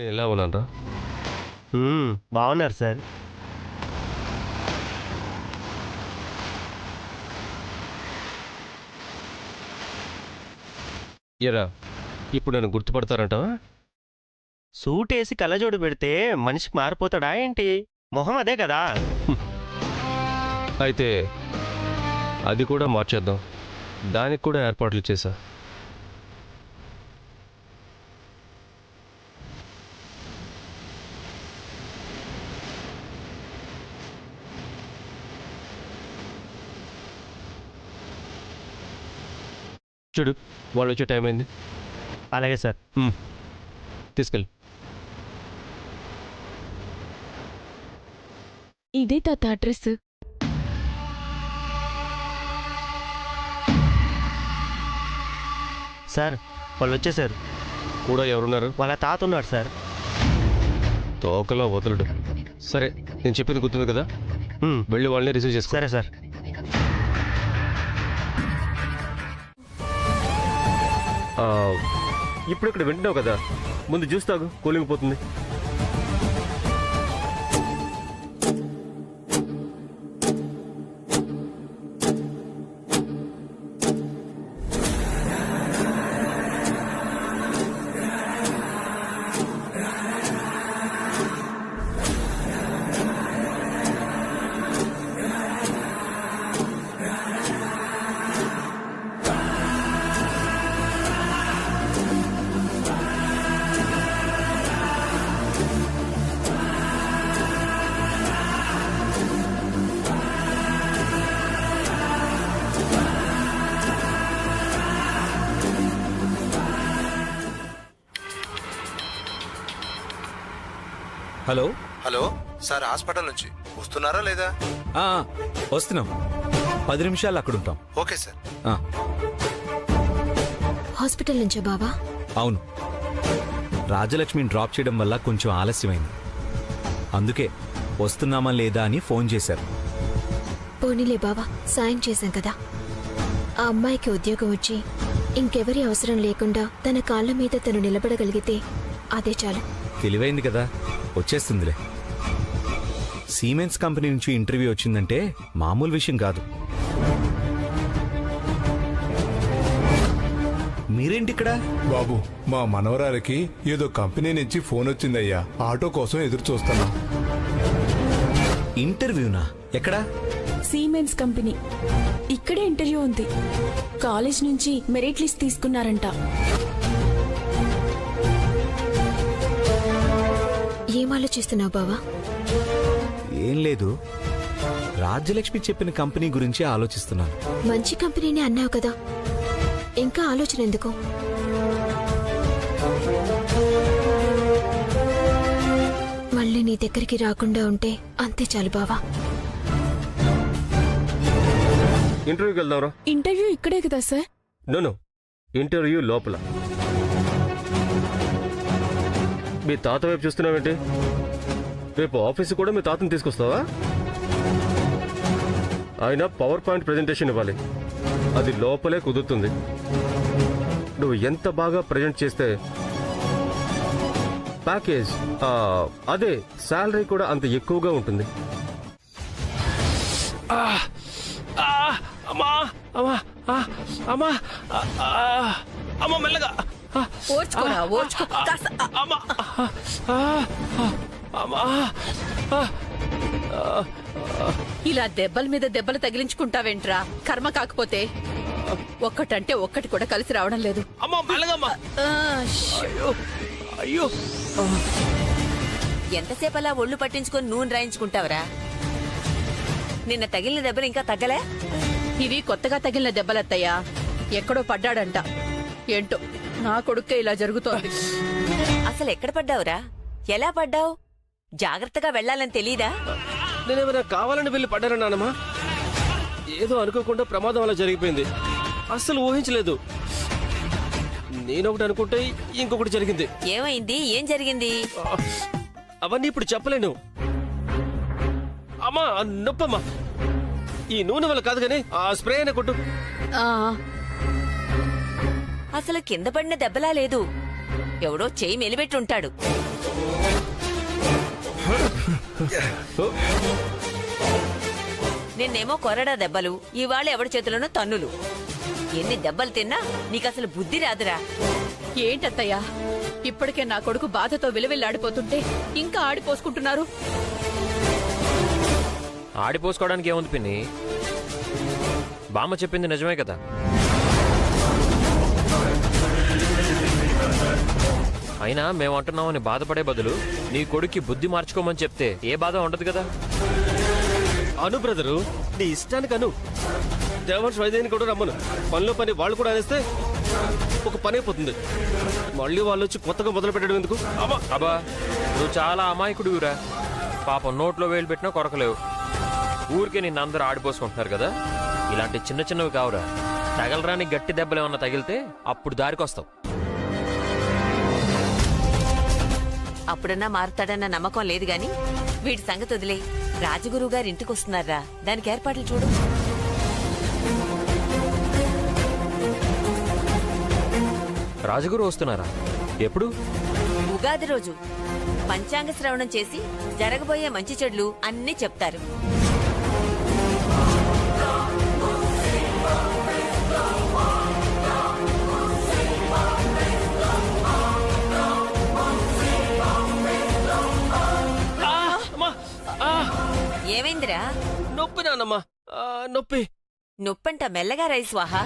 ఎలా ఉన్నారా? బాగున్నారు సార్. ఎరా ఇప్పుడు నన్ను గుర్తుపడతారంటావా? సూట్ వేసి కళ్ళజోడు పెడితే మనిషికి మారిపోతాడా ఏంటి? మొహం అదే కదా. అయితే అది కూడా మార్చేద్దాం. దానికి కూడా ఏర్పాట్లు చేశా. చూడు, వాళ్ళు వచ్చే టైం అయింది. అలాగే సార్. తీసుకెళ్ళి. ఇదే తాత అడ్రస్. సార్ వాళ్ళు వచ్చేసారు. కూడా ఎవరున్నారు? వాళ్ళ తాత ఉన్నాడు సార్. తోకలో వదలడు. సరే, నేను చెప్పింది గుర్తుంది కదా, వెళ్ళి వాళ్ళని రిసీవ్ చేసుకో. సరే సార్. ఇప్పుడు ఇక్కడ వింటున్నావు కదా, ముందు జ్యూస్ తాగు, కూలింగ్ పోతుంది. హలో హలో సార్, హాస్పిటల్ నుంచి వస్తున్నారా లేదా? వస్తున్నాం. 10 నిమిషాలు అక్కడ ఉంటాం. Okay sir. హాస్పిటల్ నుంచే బాబా? అవును, రాజలక్ష్మిని డ్రాప్ చేయడం వల్ల కొంచెం ఆలస్యమైంది. అందుకే వస్తున్నామా లేదా అని ఫోన్ చేశారు. పోనీలే బాబా, సాయం చేశాం కదా. ఆ అమ్మాయికి ఉద్యోగం వచ్చి ఇంకెవరి అవసరం లేకుండా తన కాళ్ళ మీద తను నిలబడగలిగితే అదే చాలు. తెలివైంది కదా, వచ్చేస్తుందిలే. సీమెన్స్ కంపెనీ నుంచి ఇంటర్వ్యూ వచ్చిందంటే మామూలు విషయం కాదు. మీరేంటి ఇక్కడ? బాబు, మా మనవరాలకి ఏదో కంపెనీ నుంచి ఫోన్ వచ్చిందయ్యా. ఆటో కోసం ఎదురు చూస్తున్నాం. ఇంటర్వ్యూనా? ఎక్కడా? Siemens company. ఇక్కడే ఇంటర్వ్యూ ఉంది. కాలేజ్ నుంచి మెరిట్ లిస్ట్ తీసుకున్నారంట. ఏం ఆలోచిస్తున్నావు బావా? ఏం లేదు, రాజ్యలక్ష్మి చెప్పిన కంపెనీ గురించి ఆలోచిస్తున్నాను. మంచి కంపెనీనే అన్నావు కదా, ఇంకా ఆలోచన ఎందుకు? మళ్ళీ నీ దగ్గరికి రాకుండా ఉంటే అంతే చాలు బావా. ఇంటర్వ్యూకి వెళ్దాంరా. ఇంటర్వ్యూ ఇక్కడే కదా సార్? నో, ఇంటర్వ్యూ లోపల. మీ తాత వైపు చూస్తున్నావేంటి? రేపు ఆఫీసు కూడా మీ తాతను తీసుకొస్తావా? ఆయన పవర్ పాయింట్ ప్రెజెంటేషన్ ఇవ్వాలి, అది లోపలే కుదురుతుంది. నువ్వు ఎంత బాగా ప్రజెంట్ చేస్తే ప్యాకేజ్, అదే శాలరీ కూడా అంత ఎక్కువగా ఉంటుంది. అమ్మా మెల్లగా. ఓర్చుకోరా, ఓర్చుకో. ఇలా దెబ్బల మీద దెబ్బలు తగిలించుకుంటావేంట్రా? కర్మ కాకపోతే. ఒక్కటంటే ఒక్కటి కూడా కలిసి రావడం లేదు. అయ్యో, ఎంతసేపు అలా ఒళ్ళు పట్టించుకొని నూనె రాయించుకుంటావరా? నిన్న తగిలిన దెబ్బలు ఇంకా తగ్గలే? ఇవి కొత్తగా తగిలిన దెబ్బలత్తయ్యా. ఎక్కడో పడ్డాడంట. ఏంటో నా కొడుక్కే ఇలా జరుగుతోంది. అసలు ఎక్కడ పడ్డావురా? ఎలా పడ్డావు? జాగ్రత్తగా వెళ్లాలని తెలీదా? నేనేమైనా కావాలని వెళ్ళి పడ్డారా నాన్నమ్మా? ఏదో అనుకోకుండా ప్రమాదం అలా జరిగిపోయింది. అస్సలు ఊహించలేదు. నేనొకటి అనుకుంటే ఇంకొకటి జరిగింది. ఏమైంది? ఏం జరిగింది? అవన్నీ ఇప్పుడు చెప్పలేను. అమ్మా, నొప్పమ్మా. ఈ నూనె వల్ల కాదు కానీ ఆ స్ప్రే అయినా కొట్టు. అసలు కింద పడిన దెబ్బలా లేదు. ఎవడో చేయి మెలిబెట్టుంటాడు. నిన్నేమో కొరడా దెబ్బలు, ఇవాళ ఎవడి చేతిలోనో తన్నులు. ఎన్ని దెబ్బలు తిన్నా నీకసలు బుద్ధి రాదురా. ఏంటత్తయ్యా, ఇప్పటికే నా కొడుకు బాధతో విలువిల్లాడిపోతుంటే ఇంకా ఆడిపోసుకుంటున్నారు. ఆడిపోసుకోవడానికి ఏముంది పిన్ని? బామ్మ చెప్పింది నిజమే కదా. అయినా మేమంటున్నామని బాధపడే బదులు నీ కొడుక్కి బుద్ధి మార్చుకోమని చెప్తే ఏ బాధ ఉండదు కదా. అను బ్రదరు, నీ ఇష్టానికి అను. దేవాంశ్ వైద్యాన్ని కూడా రమ్మను. పనిలో పని వాళ్ళు కూడా అనేస్తే ఒక పని అయిపోతుంది. మళ్ళీ వాళ్ళు వచ్చి కొత్తగా మొదలు పెట్టడం ఎందుకు? అబ్బా, నువ్వు చాలా అమాయకుడివిరా. పాపం నోట్లో వేలు పెట్టినా కొరకలేవు. ఊరికే నిన్ను అందరూ ఆడిపోసుకుంటున్నారు కదా. ఇలాంటి చిన్న చిన్నవి కావురా. తగలరాని గట్టి దెబ్బలు ఏమన్నా తగిలితే అప్పుడు దారికొస్తావు. అప్పుడన్నా మారుతాడన్న నమ్మకం లేదు గాని వీడి సంగతి వదిలే. రాజగురువు గారి ఇంటికి వస్తున్నారా, దానికి ఏర్పాట్లు చూడు. రాజగురు వస్తున్నారా? ఎప్పుడు? ఉగాది రోజు పంచాంగ శ్రవణం చేసి జరగబోయే మంచి చెడులు అన్నీ చెప్తారు. ఏమైందిరా? నొప్పి నాన్నమ్మా, నొప్పి. నొప్పంట మెల్లగా రై స్వాహా.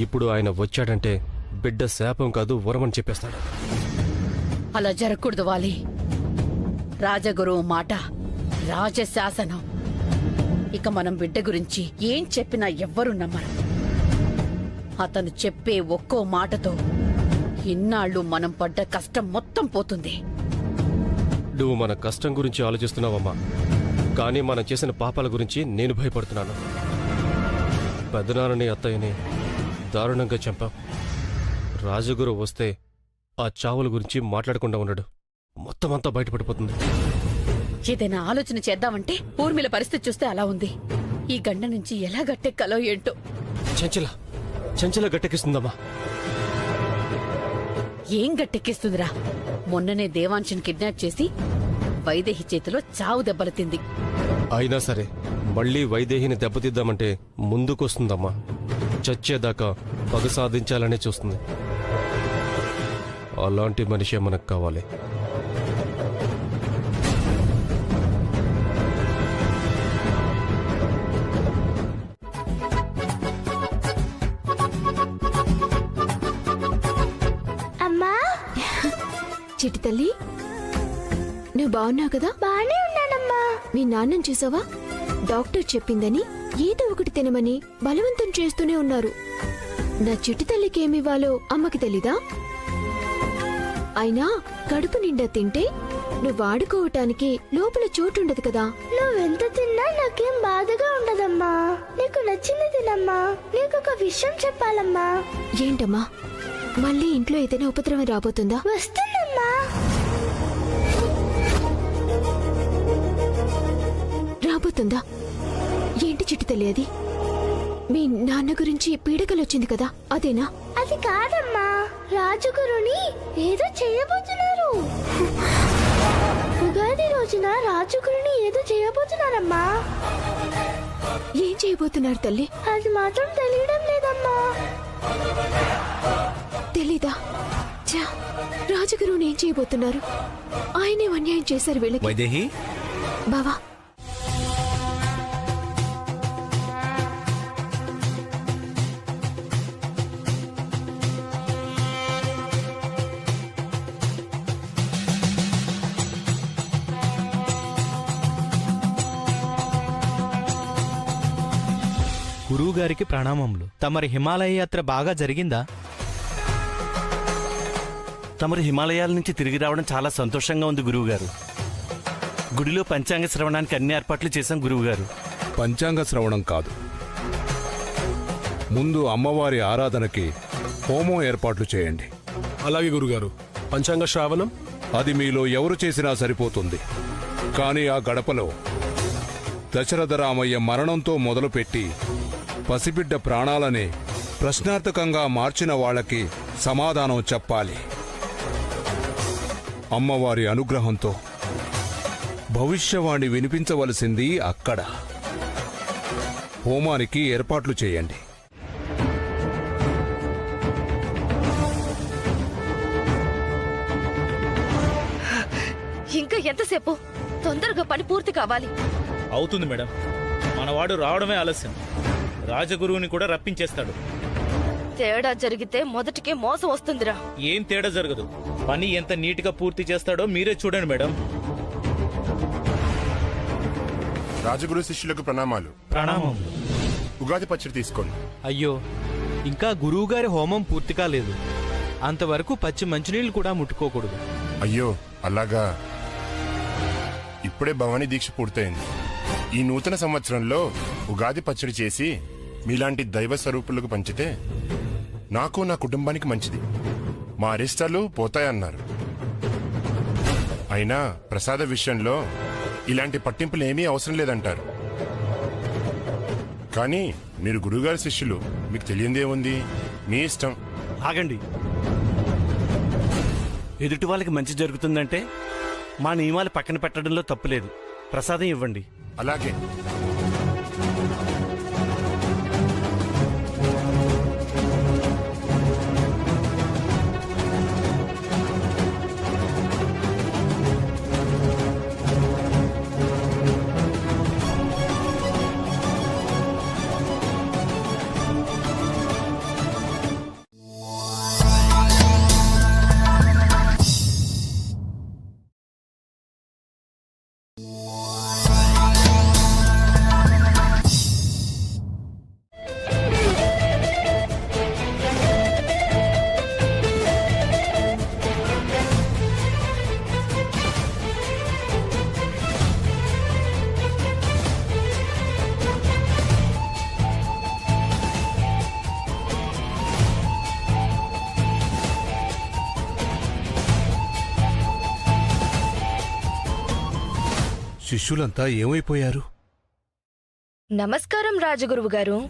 ఇప్పుడు ఆయన వచ్చాడంటే బిడ్డ శాపం కాదు వరమని చెప్పేస్తాడు. అలా జరగకూడదు వాలి. రాజగురువు మాట రాజశాసనం. ఇక మనం బిడ్డ గురించి ఏం చెప్పినా ఎవ్వరూ నమ్మరు. అతను చెప్పే ఒక్కో మాటతో ఇన్నాళ్ళు మనం పడ్డ కష్టం మొత్తం పోతుంది. నువ్వు మన కష్టం గురించి ఆలోచిస్తున్నావమ్మా, కానీ మనం చేసిన పాపాల గురించి నేను భయపడుతున్నాను. పెద్దనాన్నని అత్తయ్యని దారుణంగా చంపాం. రాజగురు వస్తే ఆ చావుల గురించి మాట్లాడకుండా ఉన్నాడు. మొత్తం అంతా బయటపడిపోతుంది. ఏదైనా ఆలోచన చేద్దామంటే ఊర్మిళ పరిస్థితి చూస్తే అలా ఉంది. ఈ గండ నుంచి ఎలా గట్టెక్కాలో ఏంటో. చంచల గట్టెక్కిస్తుందమ్మా. ఏం గట్టెక్కిస్తుందిరా? మొన్ననే దేవాంశన్ కిడ్నాప్ చేసి వైదేహి చేతిలో చావు దెబ్బలు తింది. అయినా సరే మళ్ళీ వైదేహిని దెబ్బతిద్దామంటే ముందుకొస్తుందమ్మా. చచ్చేదాకా పగ సాధించాలనే చూస్తుంది. అలాంటి మనిషే మనకు కావాలి. చిట్టి తల్లి, నువ్వు బాగున్నావు కదా? బానే ఉన్నానమ్మా. మీ నాన్నని చూసావా? డాక్టర్ చెప్పిందని ఏదో ఒకటి తినమని బలవంతం చేస్తూనే ఉన్నారు. నా చిట్టి తల్లికి ఏమివ్వాలో అమ్మకి తెలీదా? అయినా కడుపు నిండా తింటే నువ్వు వాడుకోవటానికి లోపల చోటుండదు కదా. నువ్వెంత తిన్నా నాకేం బాధగా ఉండదమ్మా. నీకు నచ్చింది తినమ్మా. నీకొక విషయం చెప్పాలమ్మా. ఏంటమ్మా, మళ్ళీ ఇంట్లో ఏదైనా ఉపద్రవం రాబోతుందా? వస్తుందమ్మా. రాబోతుందా? ఏంటి చిట్టి తల్లి అది? మీ నాన్న గురించి పీడకలొచ్చింది కదా, అదేనా? అది కాదమ్మా, రాజగురుని ఏదో చేయబోతున్నారు. ఉగాది రోజున రాజగురుని ఏదో చేయబోతున్నారమ్మా. ఏం చేయబోతున్నారు తల్లి? అది మాత్రం తెలియడం లేదమ్మా. తెలీదా? రాజగురువుని ఏం చేయబోతున్నారు? ఆయనే అన్యాయం చేశారు వీళ్ళకి. వైదేహి బావా, గురువుగారికి ప్రణామములు. తమరి హిమాలయ యాత్ర బాగా జరిగిందా? తమరు హిమాలయాల నుంచి తిరిగి రావడం చాలా సంతోషంగా ఉంది గురువుగారు. గుడిలో పంచాంగ శ్రవణానికి అన్ని ఏర్పాట్లు చేశాం గురువుగారు. పంచాంగ శ్రవణం కాదు, ముందు అమ్మవారి ఆరాధనకి హోమం ఏర్పాట్లు చేయండి. అలాగే గురుగారు. పంచాంగ శ్రావణం అది మీలో ఎవరు చేసినా సరిపోతుంది. కానీ ఆ గడపలో దశరథరామయ్య మరణంతో మొదలుపెట్టి పసిబిడ్డ ప్రాణాలనే ప్రశ్నార్థకంగా మార్చిన వాళ్ళకి సమాధానం చెప్పాలి. అమ్మవారి అనుగ్రహంతో భవిష్యవాణి వినిపించవలసింది అక్కడ. హోమానికి ఏర్పాట్లు చేయండి. ఇంకా ఎంతసేపు? తొందరగా పని పూర్తి కావాలి. అవుతుంది మేడం. మనవాడు రావడమే ఆలస్యం. రాజగురువుని కూడా రప్పించేస్తాడు. తేడా జరిగితే మొదటికే మోసం వస్తుందిరా. ఏం తేడా జరగదు. పని ఎంత నీట్గా పూర్తి చేస్తాడో మీరే చూడండి మేడం. రాజగురు శిష్యులకు ప్రణామాలు. ప్రణామములు. ఉగాది పచ్చడి తీసుకోండి. అయ్యో, ఇంకా గురువుగారి హోమం పూర్తి కాలేదు. అంతవరకు పచ్చి మంచినీళ్ళు కూడా ముట్టుకోకూడదు. అయ్యో, అలాగా? ఇప్పుడే భవానీ దీక్ష పూర్తయింది. ఈ నూతన సంవత్సరంలో ఉగాది పచ్చడి చేసి మీలాంటి దైవ స్వరూపులకు పంచితే నాకు నా కుటుంబానికి మంచిది. మా అరిష్టాలు పోతాయన్నారు. అయినా ప్రసాద విషయంలో ఇలాంటి పట్టింపులు ఏమీ అవసరం లేదంటారు. కానీ మీరు గురువుగారి శిష్యులు, మీకు తెలియందేముంది, మీ ఇష్టం. ఆగండి. ఎదుటి వాళ్ళకి మంచి జరుగుతుందంటే మా నియమాలు పక్కన పెట్టడంలో తప్పులేదు. ప్రసాదం ఇవ్వండి. అలాగే. శిష్యులంతా ఏమైపోయారు? నమస్కారం రాజగురువు గారు.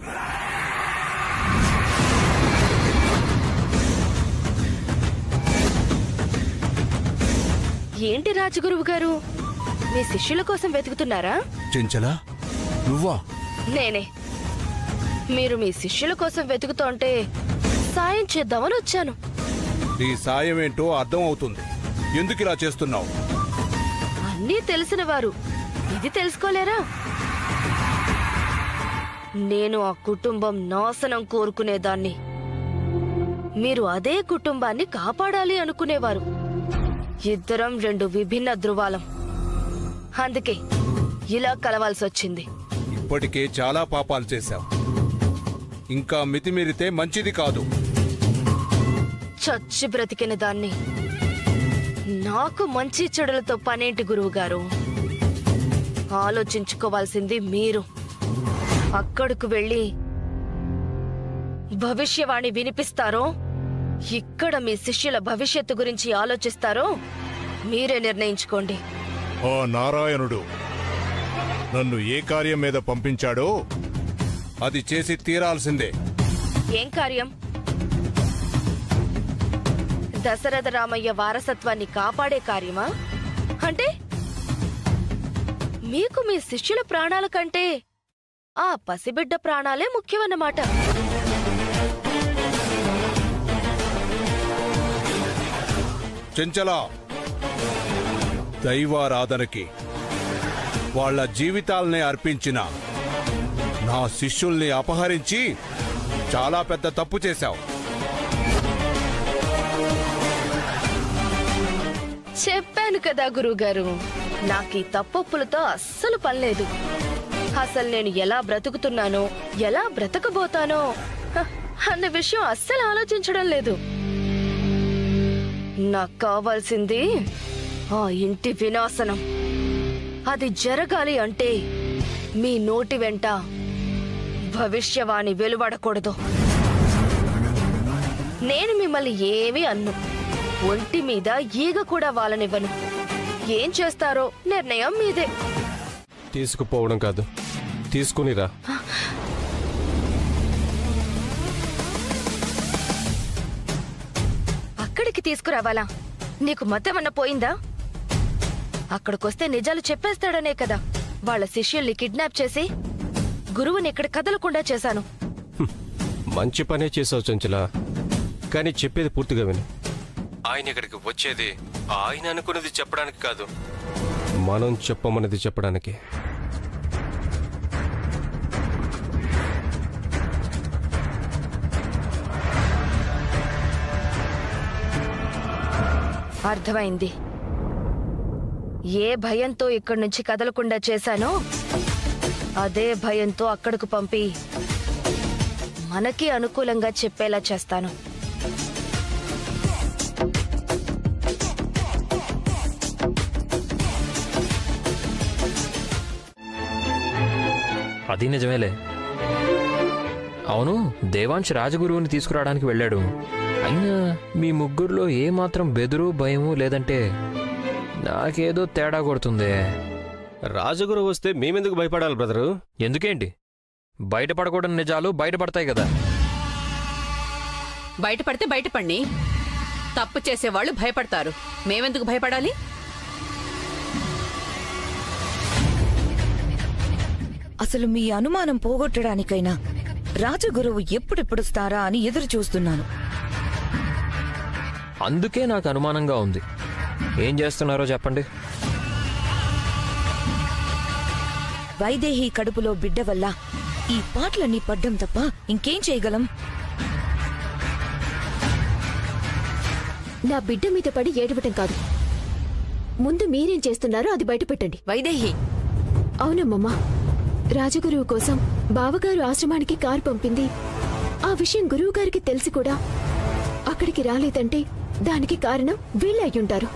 ఏంటి రాజగురువు గారు, మీ శిష్యుల కోసం వెతుకుతున్నారా? చెంచలా, నువ్వా? నేనే. మీరు మీ శిష్యుల కోసం వెతుకుతుంటే సాయం చేద్దామని వచ్చాను. నీ సాయం ఏంటో అర్థం అవుతుంది. ఎందుకు ఇలా చేస్తున్నావు? అన్నీ తెలిసిన వారు ఇది తెలుసుకోలేరా? నేను ఆ కుటుంబం నాశనం కోరుకునేదాన్ని. మీరు అదే కుటుంబాన్ని కాపాడాలి అనుకునేవారు. ఇద్దరం రెండు విభిన్న ధృవాలం. అందుకే ఇలా కలవాల్సొచ్చింది. ఇప్పటికే చాలా పాపాలు చేశావు. ఇంకా మితిమీరితే మంచిది కాదు. చచ్చి బ్రతికిన దాన్ని నాకు మంచి చెడులతో పనేంటి గురువుగారు? ఆలోచించుకోవాల్సింది మీరు. అక్కడకు వెళ్ళి భవిష్యవాణి వినిపిస్తారో, ఇక్కడ మీ శిష్యుల భవిష్యత్తు గురించి ఆలోచిస్తారో మీరే నిర్ణయించుకోండి. ఆ నారాయణుడు నన్ను ఏ కార్యం మీద పంపించాడో అది చేసి తీరాల్సిందే. ఏం కార్యం? దశరథ రామయ్య వారసత్వాన్ని కాపాడే కార్యమా? అంటే మీకు మీ శిష్యుల ప్రాణాల కంటే ఆ పసిబిడ్డ ప్రాణాలే ముఖ్యమన్నమాట. చెంచలా, దైవారాధనకి వాళ్ళ జీవితాల్ని అర్పించిన నా శిష్యుల్ని అపహరించి చాలా పెద్ద తప్పు చేశావు. చెప్పాను కదా గురువుగారు, నాకీ తప్పొప్పులతో అస్సలు పనిలేదు. అసలు నేను ఎలా బ్రతుకుతున్నానో, ఎలా బ్రతకబోతానో అన్న విషయం అస్సలు ఆలోచించడం లేదు. నాకు కావాల్సింది ఆ ఇంటి వినాశనం. అది జరగాలి అంటే మీ నోటి వెంట భవిష్యవాణి వెలువడకూడదు. నేను మిమ్మల్ని ఏమీ అన్ను. ఒంటి మీద ఈగ కూడా వాలనివ్వను. ఏం చేస్తారో నిర్ణయం మీదే. తీసుకుపోవడం కాదు, తీసుకునిరా. అక్కడికి తీసుకురావాలా? నీకు మతేమన్నా పోయిందా? అక్కడికొస్తే నిజాలు చెప్పేస్తాడనే కదా వాళ్ళ శిష్యుల్ని కిడ్నాప్ చేసి గురువుని ఇక్కడ కదలకుండా చేశాను. మంచి పనే చేసావు చంచల, కానీ చెప్పేది పూర్తిగా విను. ఆయన ఇక్కడికి వచ్చేది ఆయన అనుకున్నది చెప్పడానికి కాదు, మనం చెప్పమన్నది చెప్పడానికి. అర్థమైంది. ఏ భయంతో ఇక్కడి నుంచి కదలకుండా చేశానో అదే భయంతో అక్కడకు పంపి మనకి అనుకూలంగా చెప్పేలా చేస్తాను. అది నిజమేలే. అవును, దేవాంశ్ రాజగురువుని తీసుకురావడానికి వెళ్ళాడు. అయినా మీ ముగ్గురులో ఏమాత్రం బెదురు భయము లేదంటే నాకేదో తేడా కొడుతుంది. రాజగురు వస్తే మేమెందుకు భయపడాలి బ్రదరు? ఎందుకేంటి? బయటపడకూడని నిజాలు బయటపడతాయి కదా. బయటపడితే బయటపడి తప్పు చేసేవాళ్ళు భయపడతారు, మేమెందుకు భయపడాలి? అసలు మీ అనుమానం పోగొట్టడానికైనా రాజగురువు ఎప్పుడెప్పుడొస్తారా అని ఎదురు చూస్తున్నాను. అందుకే నాకు అనుమానంగా ఉంది. ఏం చేస్తున్నారో చెప్పండి. వైదేహి కడుపులో బిడ్డ వల్ల ఈ పాటలన్నీ పడ్డం తప్ప ఇంకేం చేయగలం? నా బిడ్డ మీద పడి ఏడవటం కాదు, ముందు మీరేం చేస్తున్నారో అది బయటపెట్టండి. వైదేహి. అవునమ్మమ్మా, రాజగురువు కోసం బావగారు ఆశ్రమానికి కారు పంపింది. ఆ విషయం గురువు గారికి తెలిసి కూడా అక్కడికి రాలేదంటే దానికి కారణం వీళ్ళే అయ్యుంటారు.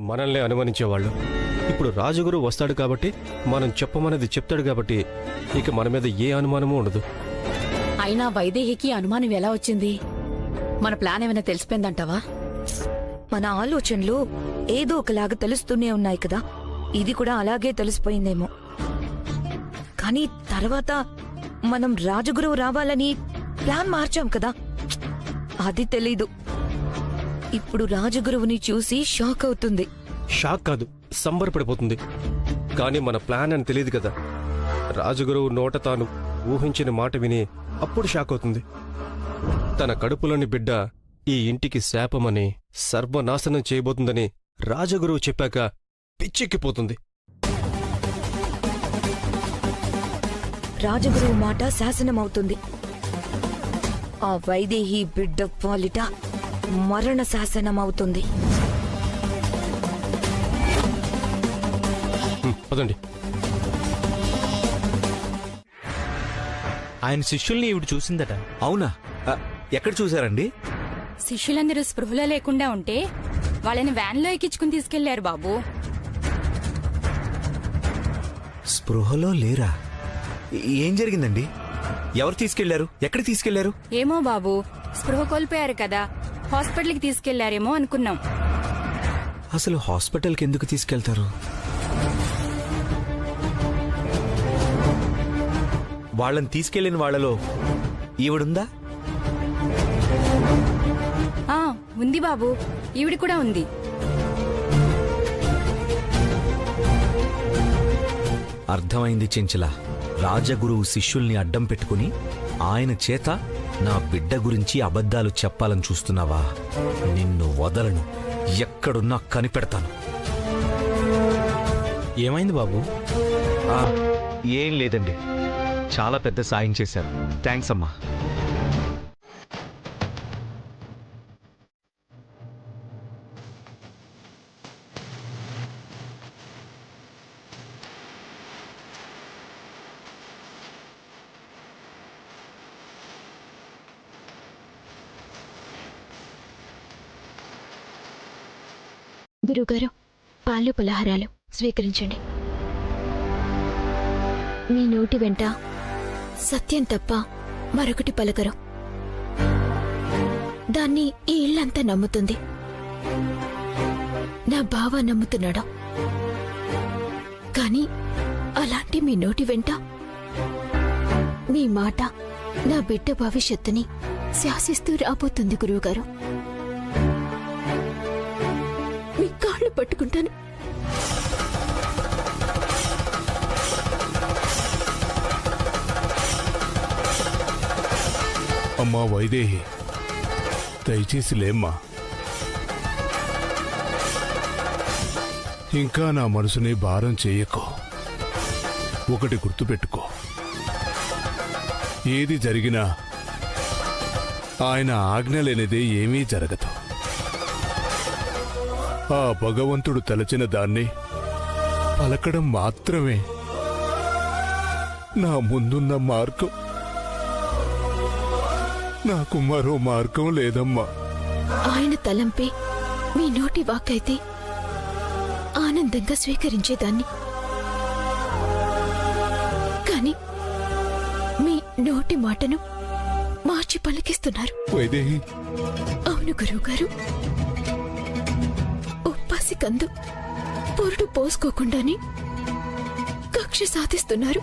మనల్ని అనుమానించేవాళ్ళు ఇప్పుడు రాజగురు వస్తాడు కాబట్టి, మనం చెప్పమన్నది చెప్తాడు కాబట్టి ఇక మన మీద ఏ అనుమానమూ ఉండదు. అయినా వైదేహికి అనుమానం ఎలా వచ్చింది? మన ప్లాన్ ఏమైనా తెలిసిపోయిందంటావా? మన ఆలోచనలు ఏదో ఒకలాగా తెలుస్తూనే ఉన్నాయి కదా, ఇది కూడా అలాగే తెలిసిపోయిందేమో. కానీ తర్వాత మనం రాజగురువు రావాలని ప్లాన్ మార్చాం కదా, అది తెలీదు. ఇప్పుడు రాజగురువుని చూసి షాక్ అవుతుంది. షాక్ కాదు, సంబరపడిపోతుంది. కానీ మన ప్లాన్ అని తెలియదు కదా. రాజగురువు నోట తాను ఊహించిన మాట విని అప్పుడు షాక్ అవుతుంది. తన కడుపులోని బిడ్డ ఈ ఇంటికి శాపమని, సర్వనాశనం చేయబోతుందని రాజగురువు చెప్పాక పిచ్చెక్కిపోతుంది. రాజగురువు మాట శాసనమవుతుంది. ఆ వైదేహి బిడ్డ పాలిట మరణ శాసనమవుతుంది. పదండి. ఆయన శిష్యుల్ని ఈవిడ చూసిందట. అవునా? ఎక్కడ చూశారండి? శిష్యులందరూ స్పృహలో లేకుండా ఉంటే వాళ్ళని వ్యాన్లో ఎక్కించుకుని తీసుకెళ్లారు బాబు. స్పృహలో లేరా? ఏం జరిగిందండి? ఎవరు తీసుకెళ్లారు? ఎక్కడికి తీసుకెళ్లారు? ఏమో బాబు, స్పృహ కోల్పోయారు కదా, హాస్పిటల్కి తీసుకెళ్లారేమో అనుకున్నాం. అసలు హాస్పిటల్కి ఎందుకు తీసుకెళ్తారు? వాళ్ళని తీసుకెళ్లిన వాళ్లలో ఈవిడుందా? ఉంది బాబు, ఈవిడ కూడా ఉంది. అర్థమైంది చెంచల. రాజగురువు శిష్యుల్ని అడ్డం పెట్టుకుని ఆయన చేత నా బిడ్డ గురించి అబద్ధాలు చెప్పాలని చూస్తున్నావా? నిన్ను వదలను, ఎక్కడున్నా కనిపెడతాను. ఏమైంది బాబు? ఏం లేదండి, చాలా పెద్ద సాయం చేశారు. థ్యాంక్స్ అమ్మా. గురువుగారు, పాలు పలహారాలు స్వీకరించండి. మీ నోటి వెంట సత్యం తప్ప మరొకటి పలకరు. దాన్ని ఈ ఇల్లంతా నమ్ముతుంది. నా బావ నమ్ముతున్నాడు. కాని అలాంటి మీ నోటి వెంట మీ మాట నా బిడ్డ భవిష్యత్తుని శాసిస్తూ రాబోతుంది గురువుగారు. మీ కాళ్ళు పట్టుకుంటాను. అమ్మా వైదేహి, దయచేసి లేమ్మా. ఇంకా నా మనసుని భారం చేయకో. ఒకటి గుర్తుపెట్టుకో, ఏది జరిగినా ఆయన ఆజ్ఞ లేనిదే ఏమీ జరగదు. ఆ భగవంతుడు తలచిన దాన్ని పలకడం మాత్రమే నా ముందున్న మార్గం. నాకు మరో మార్గం లేదమ్మా. ఆయన తలంపే మీ నోటి వాకైతే ఆనందంగా స్వీకరించేదాన్ని. కాని మీ నోటి మాటను మార్చి పలికిస్తున్నారు. వైదేహి, అవును గురువుగారు. ఉప్పాసి కందు పొరుడు పోసుకోకుండానే కక్ష సాధిస్తున్నారు.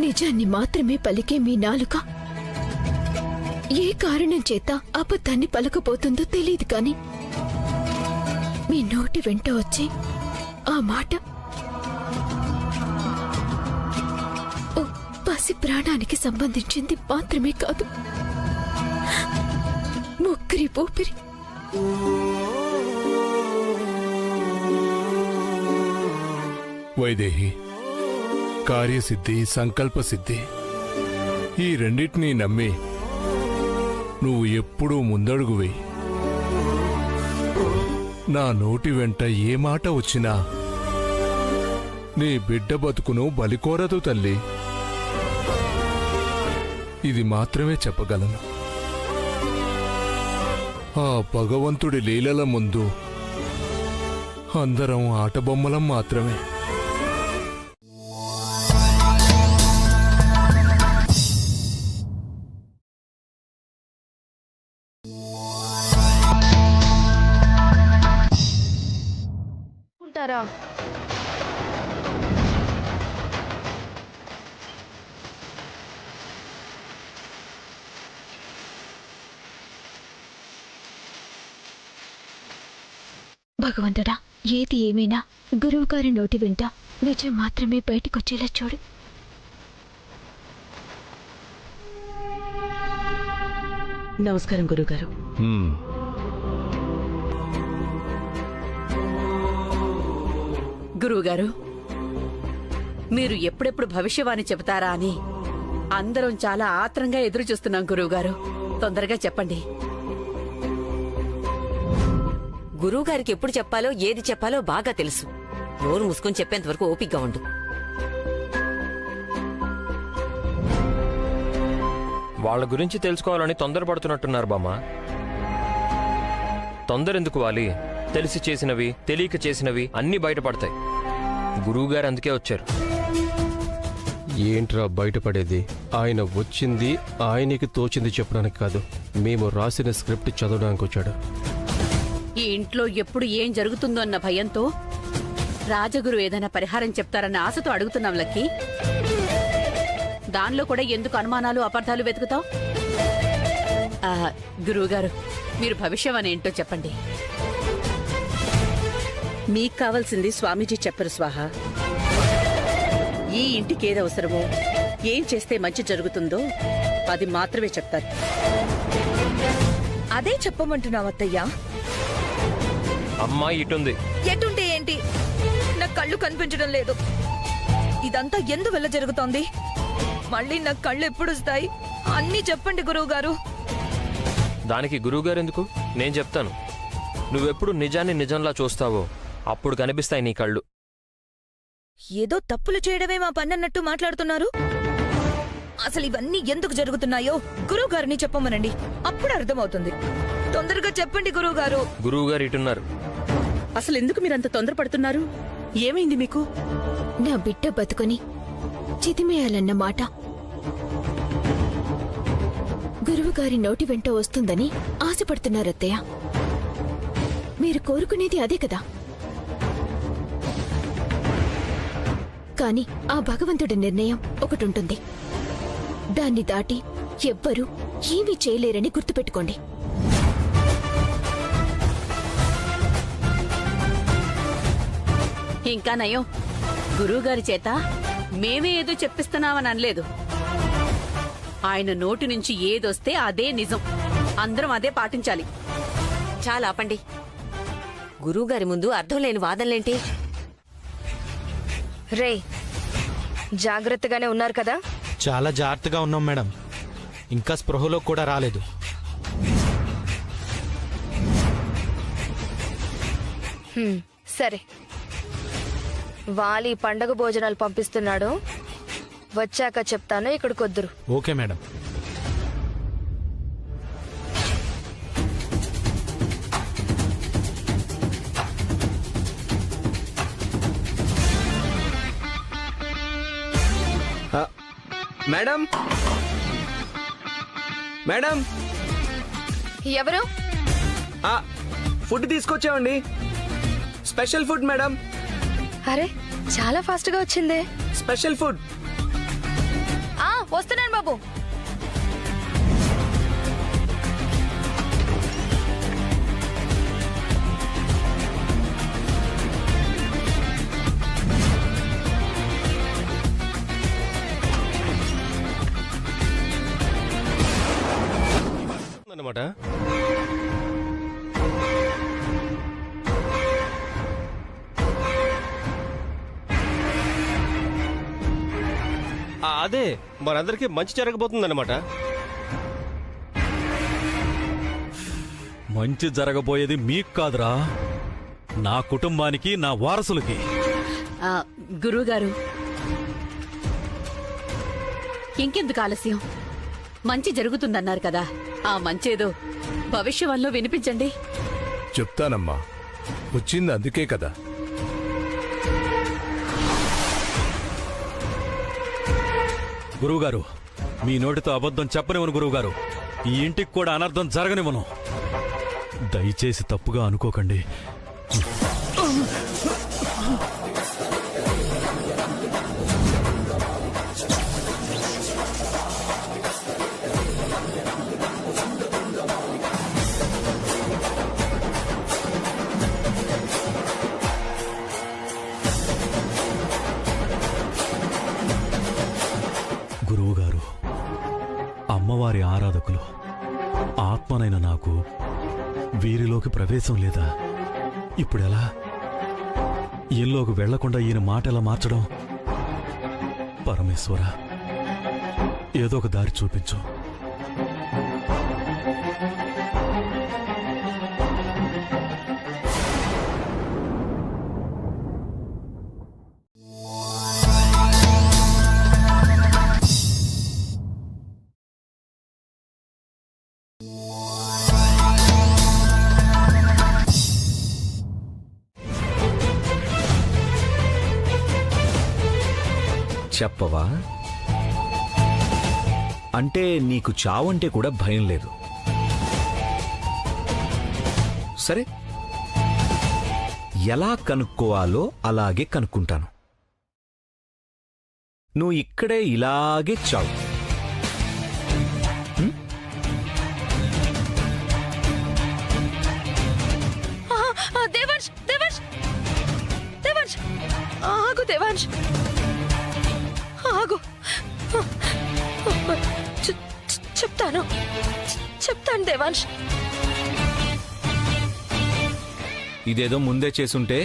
నిజాన్ని మాత్రమే పలికే మీ నాలుక ఏ కారణం చేత అబద్ధాన్ని పలకపోతుందో తెలియదు. కాని మీ నోటి వెంట వచ్చే ఆ మాట ఓ పసి ప్రాణానికి సంబంధించింది మాత్రమే కాదు, ముగ్గురి ఊపిరి. వైదేహి, కార్యసిద్ధి, సంకల్పసిద్ధి ఈ రెండింటినీ నమ్మి నువ్వు ఎప్పుడూ ముందడుగు వేయి. నా నోటి వెంట ఏ మాట వచ్చినా నీ బిడ్డ బతుకును బలికోరదు తల్లి. ఇది మాత్రమే చెప్పగలను. ఆ భగవంతుడి లీలల ముందు అందరం ఆటబొమ్మలం మాత్రమే. ఉంటారా? భగవంతుడా, ఏది ఏమైనా గురువుగారి నోటి వెంట నిజం మాత్రమే బయటికొచ్చేలా చూడు. నమస్కారం గురుగారు. గురువుగారు, మీరు ఎప్పుడెప్పుడు భవిష్యవాణి చెబుతారా అని అందరం చాలా ఆత్రంగా ఎదురు చూస్తున్నాం గురువుగారు. తొందరగా చెప్పండి. గురువుగారికి ఎప్పుడు చెప్పాలో ఏది చెప్పాలో బాగా తెలుసు. నోరు మూసుకొని చెప్పేంత వరకు ఓపికగా ఉండు. వాళ్ళ గురించి తెలుసుకోవాలని తొందరపడుతున్నట్టున్నారు బామ్మ. తొందరెందుకు వాలి? తెలిసి చేసినవి, తెలియక చేసినవి అన్నీ బయటపడతాయి. గురువుగారు అందుకే వచ్చారు. ఏంట్రా బయటపడేది? ఆయన వచ్చింది ఆయనకి తోచింది చెప్పడానికి కాదు, మేము రాసిన స్క్రిప్ట్ చదవడానికి వచ్చాడు. ఈ ఇంట్లో ఎప్పుడు ఏం జరుగుతుందో అన్న భయంతో రాజగురు ఏదైనా పరిహారం చెప్తారన్న ఆశతో అడుగుతున్నాం లక్కీ. దానిలో కూడా ఎందుకు అనుమానాలు, అపార్థాలు వెతుకుతావు? గురువుగారు, మీరు భవిష్యవాణి ఏంటో చెప్పండి. మీకు కావాల్సింది స్వామీజీ చెప్పరు స్వాహ. ఈ ఇంటికి ఏది అవసరమో, ఏం చేస్తే మంచి జరుగుతుందో అది మాత్రమే చెప్తారు. అదే చెప్పమంటున్నావత్తయ్యా? అమ్మాయి ఇటుంది. ఎటుంటే ఏంటి? నా కళ్ళు కనిపించడం లేదు. ఇదంతా ఎందువల్ల జరుగుతోంది? మళ్ళీ నా కళ్ళు ఎప్పుడు వస్తాయి? అన్నీ చెప్పండి గురువుగారు. దానికి గురువుగారు ఎందుకు? నేను చెప్తాను. నువ్వెప్పుడు నిజాన్ని నిజంలా చూస్తావో అప్పుడు కనిపిస్తాయి నీ కళ్ళు. ఏదో తప్పులు చేయడమే మా పన్నన్నట్టు మాట్లాడుతున్నారు. అసలు ఇవన్నీ ఎందుకు జరుగుతున్నాయో గురువుగారిని చెప్పమనండి, అప్పుడు అర్థమవుతుంది. తొందరగా చెప్పండి గురువు గారు. గురువు గారు ఇటున్నారు. అసలు ఎందుకు మీరంత తొందరపడుతున్నారు? ఏమైంది మీకు? నా బిడ్డ బతుకుని చితిమేయాలన్న మాట గురువుగారి నోటి వెంట వస్తుందని ఆశపడుతున్నారత్తయ్య. మీరు కోరుకునేది అదే కదా. కాని ఆ భగవంతుడి నిర్ణయం ఒకటుంటుంది. దాన్ని దాటి ఎవ్వరూ ఏమీ చేయలేరని గుర్తుపెట్టుకోండి. ఇంకా నయం, గురువుగారి చేత మేమే ఏదో చెప్పిస్తున్నామని అనలేదు. ఆయన నోటి నుంచి ఏదొస్తే అదే నిజం. అందరం అదే పాటించాలి. చాలా ఆపండి. గురువుగారి ముందు అర్థం లేని వాదనలేంటి? రే, జాగ్రత్తగానే ఉన్నారు కదా? చాలా జాగ్రత్తగా ఉన్నాం మేడం. ఇంకా స్పృహలో కూడా రాలేదు. సరే, వాలి పండగ భోజనాలు పంపిస్తున్నాడు. వచ్చాక చెప్తాను. ఇక్కడికొద్దురు. Okay madam. మేడం, మేడం, ఎవరు? ఫుడ్ తీసుకొచ్చామండి. Special food madam. అరే, చాలా ఫాస్ట్ గా వచ్చిందే. Special food. వస్తున్నాను బాబు. అన్నమాట. అదే మనందరికీ మంచి జరగబోతుందన్నమాట. మంచి జరగబోయేది మీకు కాదురా, నా కుటుంబానికి, నా వారసులకి. గురువుగారు, ఇంకెందుకు ఆలస్యం? మంచి జరుగుతుందన్నారు కదా, ఆ మంచేదో భవిష్యత్తులో వినిపించండి. చెప్తానమ్మా, వచ్చింది అందుకే కదా. గురువుగారు, మీ నోటితో అబద్ధం చెప్పనివ్వను గురువుగారు. ఈ ఇంటికి కూడా అనర్థం జరగనివ్వను. దయచేసి తప్పుగా అనుకోకండి. గురువుగారు, అమ్మవారి ఆరాధకులు, ఆత్మనైన నాకు వీరిలోకి ప్రవేశం లేదా? ఇప్పుడెలా? ఈయనలోకి వెళ్లకుండా ఈయన మాట ఎలా మార్చడం? పరమేశ్వర, ఏదో ఒక దారి చూపించు. చెప్పవా? అంటే నీకు చావంటే కూడా భయం లేదు. సరే, ఎలా కనుక్కోవాలో అలాగే కనుక్కుంటాను. నువ్వు ఇక్కడే ఇలాగే చావు. దేవాంశ్, దేవాంశ్, దేవాంశ్, ఆగు దేవాంశ్, ఆగు. చెప్తాను, చెప్తాను దేవాంశ్. ఇదేదో ముందే చేసుంటే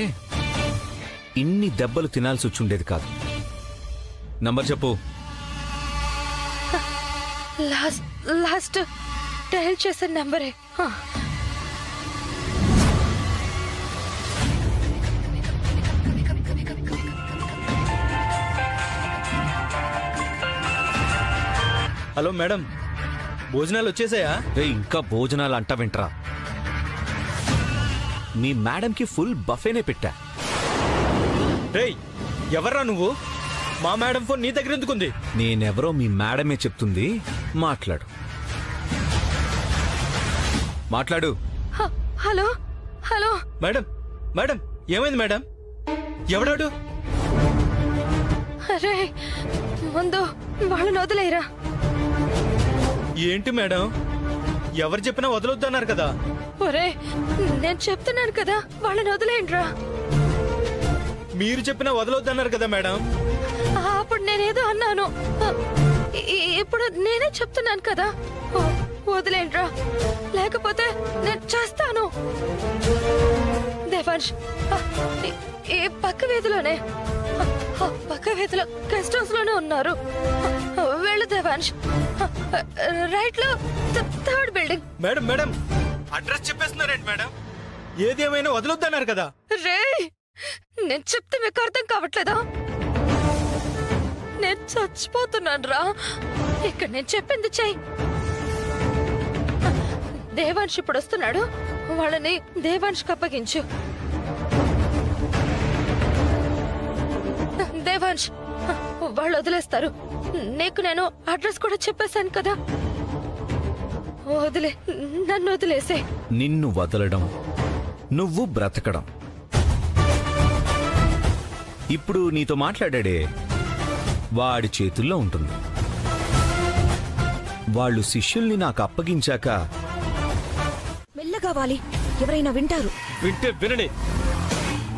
ఇన్ని దెబ్బలు తినాల్సి వచ్చుండేది కాదు. నంబర్ చెప్పు. లాస్ట్ డయల్ చేసిన నంబరే. హలో మేడం, భోజనాలు వచ్చేసాయా? ఇంకా భోజనాలు అంటా వింటరా? మీ మేడంకి ఫుల్ బఫేనే పెట్టా. రేయ్, ఎవర్రా నువ్వు? మా మేడం ఫోన్ నీ దగ్గర ఎందుకుంది? నేనెవరో మీ మేడమే చెప్తుంది. మాట్లాడు. హలో హలో మేడం, మేడం ఏమైంది మేడం? ఎవడాడు? అరే ముందు వాళ్ళని వదిలేరా. ఏంటి మేడం, ఎవరు చెప్పినా వదలొద్దన్నారు కదా. ఒరే, నేను చెప్తున్నాను కదా, వాళ్ళని వదిలేయండిరా. మీరు చెప్పినా వదలొద్దన్నారు కదా మేడం. అప్పుడు నేనేదో అన్నాను, ఇప్పుడు నేనే చెప్తున్నాను కదా, వదిలేండ్రా, లేకపోతే నేను చేస్తాను. దేవాంశ్, ఈ పక్క వీధిలోనే, పక్క వీధిలో గెస్ట్ హౌస్ లోనే ఉన్నారు. వెళ్ళు దేవాంశ్, రైట్ లో third building. Madam madam address చెప్పేస్తున్నారేంటి మేడం? ఏదేమైనా వదలొద్దన్నారు కదా. రే, నేను చెప్తే మీకు అర్థం కావట్లేదా? నేను చచ్చిపోతున్నాను రా. ఇక్కడ నేను చెప్పింది చెయ్యి. దేవాంశ్ ఇప్పుడు వస్తున్నాడు, వాళ్ళని దేవాంష్కి అప్పగించు. దేవాంశ్, వాళ్ళు వదిలేస్తారు. నీకు నేను అడ్రస్ కూడా చెప్పేశాను కదా, వదిలే, నన్ను వదిలేసే. నిన్ను వదలడం, నువ్వు బ్రతకడం. ఇప్పుడు నీతో మాట్లాడాడే వాడి చేతుల్లో ఉంటుంది. వాళ్ళు శిష్యుల్ని నాకు అప్పగించాక మెల్లగావాలి, ఎవరైనా వింటారు. వింటే వినని,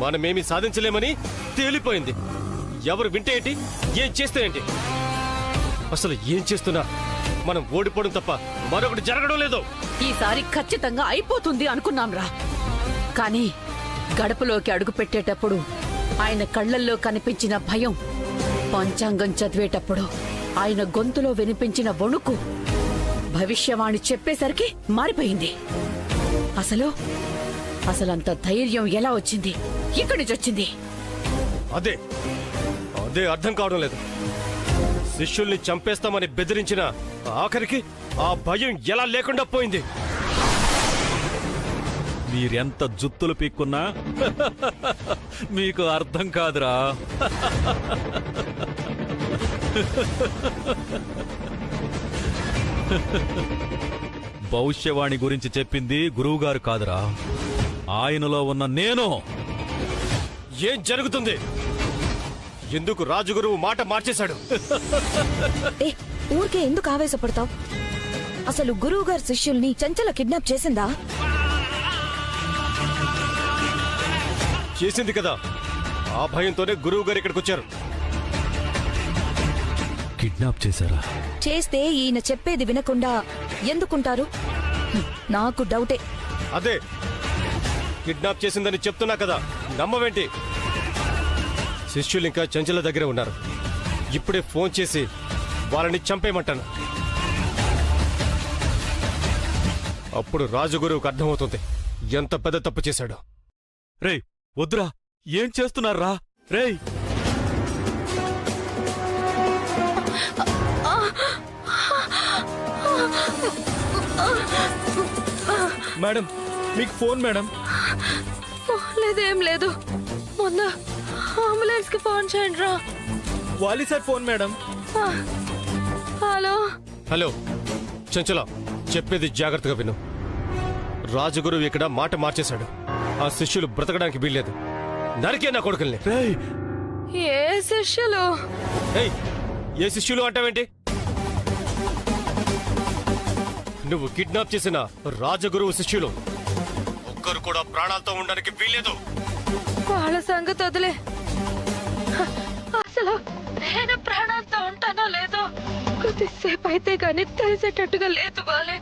మనమేమి సాధించలేమని తేలిపోయింది. ఎవరు వింటే ఏంటి, ఏం చేస్తే ఏంటి? అసలు ఏం చేస్తున్నా మనం ఓడిపోవడం తప్ప మరొకటి జరగడం లేదు. ఈసారి ఖచ్చితంగా అయిపోతుంది అనుకున్నాంరా, కానీ గడపలోకి అడుగు పెట్టేటప్పుడు ఆయన కళ్లల్లో కనిపించిన భయం, పంచాంగం చదివేటప్పుడు ఆయన గొంతులో వినిపించిన వణుకు, భవిష్యవాణి చెప్పేసరికి మారిపోయింది. అసలంత ధైర్యం ఎలా వచ్చింది, ఇక్కడి నుంచి వచ్చింది? అదే అర్థం కావడం లేదు. శిష్యుల్ని చంపేస్తామని బెదిరించిన ఆఖరికి ఆ భయం ఎలా లేకుండా పోయింది. మీరెంత జుత్తులు పీక్కున్నా మీకు అర్థం కాదురా. భవిష్యవాణి గురించి చెప్పింది గురువుగారు కాదురా, ఆయనలో ఉన్న నేను. ఏం జరుగుతుంది? ఎందుకు రాజుగురువు మాట మార్చేశాడు? ఊరికే ఎందుకు ఆవేశపడతావు? అసలు గురువు గారి శిష్యుల్ని చంచల కిడ్నాప్ చేసిందా? చేసింది కదా, ఆ భయంతోనే గురువు గారు ఇక్కడికి వచ్చారు. కిడ్నాప్ చేశారా? చేస్తే ఈయన చెప్పేది వినకుండా ఎందుకుంటారు? నాకు డౌటే. అదే కిడ్నాప్ చేసిందని చెప్తున్నా కదా, నమ్మవేంటి? శిష్యులు ఇంకా చంచల దగ్గర ఉన్నారు. ఇప్పుడే ఫోన్ చేసి వాళ్ళని చంపేయమంటాను. అప్పుడు రాజగురువుకు అర్థమవుతుంది ఎంత పెద్ద తప్పు చేశాడు. రేయ్ వద్దురా, ఏం చేస్తున్నారా? రేయ్ మేడం, మీకు ఫోన్ మేడం. లేదేం లేదు, ముందు అంబులెన్స్ కి ఫోన్ చేయండి రా. వాలి sir phone madam. Hello hello Chanchala, చెప్పేది జాగ్రత్తగా విను. రాజగురువు ఇక్కడ మాట మార్చేశాడు. ఆ శిష్యులు బ్రతకడానికి వీల్లేదు. నరికే నా కొడుకుల్ని. ఏ శిష్యులు? ఏ శిష్యులు అంటావేంటి? నువ్వు కిడ్నాప్ చేసిన రాజగురువు శిష్యులు ఒక్కరు కూడా ప్రాణాలతో ఉండడానికి వీల్లేదు. వాళ్ళ సంగతి వదిలే. అసలు నేను ప్రాణాలతో ఉంటానో లేదో కొద్దిసేపు అయితే గానీ తెలిసేటట్టుగా లేదు. వాళ్ళే